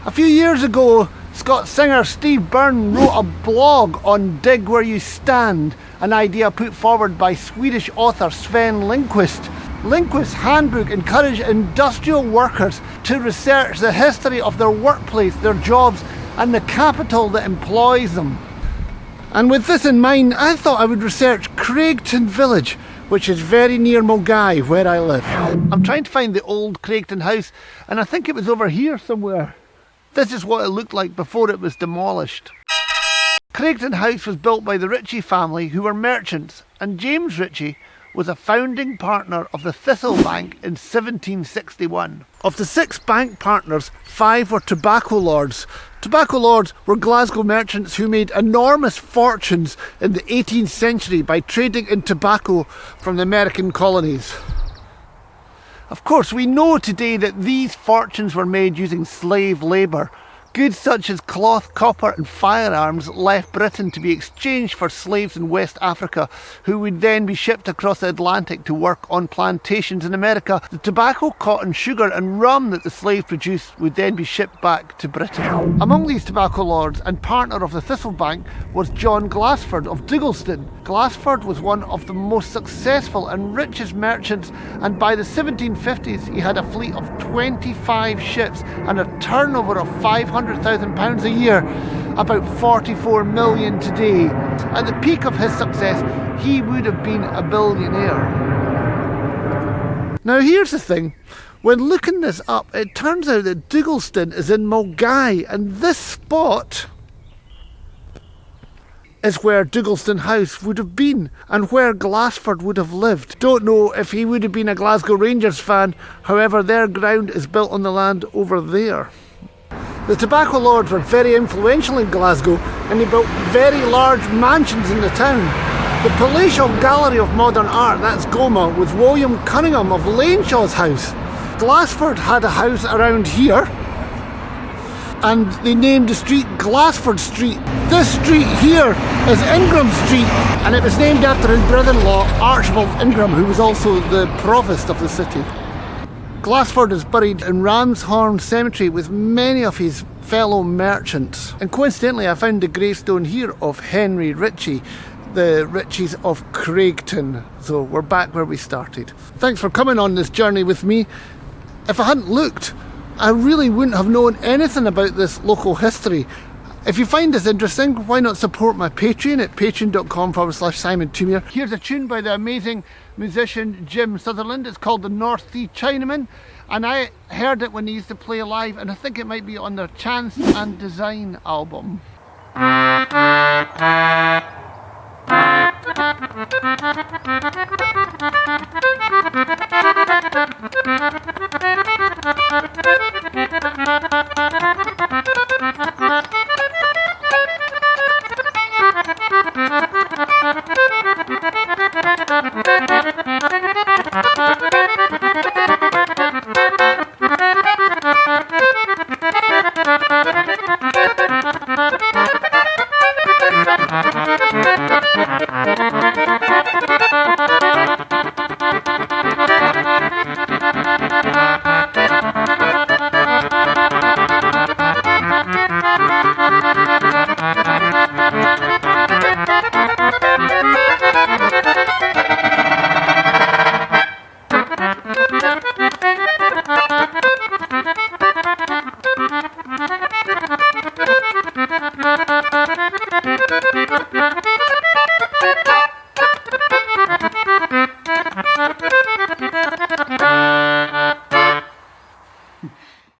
A few years ago, Scots singer Steve Byrne wrote a blog on Dig Where You Stand, an idea put forward by Swedish author Sven Lindqvist. Lindqvist's handbook encouraged industrial workers to research the history of their workplace, their jobs, and the capital that employs them. And with this in mind, I thought I would research Craigton Village, which is very near Mulgai, where I live. I'm trying to find the old Craigton House, and I think it was over here somewhere. This is what it looked like before it was demolished. Craigton House was built by the Richie family, who were merchants, and James Richie was a founding partner of the Thistle Bank in 1761. Of the 6 bank partners, 5 were tobacco lords. Tobacco lords were Glasgow merchants who made enormous fortunes in the 18th century by trading in tobacco from the American colonies. Of course, we know today that these fortunes were made using slave labour. Goods such as cloth, copper and firearms left Britain to be exchanged for slaves in West Africa, who would then be shipped across the Atlantic to work on plantations in America. The tobacco, cotton, sugar and rum that the slaves produced would then be shipped back to Britain. Among these tobacco lords and partner of the Thistle Bank was John Glassford of Digglestone. Glassford was one of the most successful and richest merchants, and by the 1750s he had a fleet of 25 ships and a turnover of £500,000 a year, about 44 million today. At the peak of his success, he would have been a billionaire. Now here's the thing, when looking this up, it turns out that Digglestone is in Mulgai, and this spot is where Digglestone House would have been and where Glassford would have lived. Don't know if he would have been a Glasgow Rangers fan, however their ground is built on the land over there. The tobacco lords were very influential in Glasgow and they built very large mansions in the town. The palatial gallery of modern art, that's GOMA, was William Cunningham of Laneshaw's house. Glassford had a house around here, and they named the street Glassford Street. This street here is Ingram Street, and it was named after his brother-in-law Archibald Ingram, who was also the provost of the city. Glassford is buried in Ramshorn Cemetery with many of his fellow merchants. And coincidentally, I found the gravestone here of Henry Richie, the Richies of Craigton. So we're back where we started. Thanks for coming on this journey with me. If I hadn't looked, I really wouldn't have known anything about this local history. If you find this interesting, why not support my Patreon at patreon.com/Simon Toomere. Here's a tune by the amazing musician Jim Sutherland. It's called the North Sea Chinaman, and I heard it when they used to play live, and I think it might be on their Chance and Design album.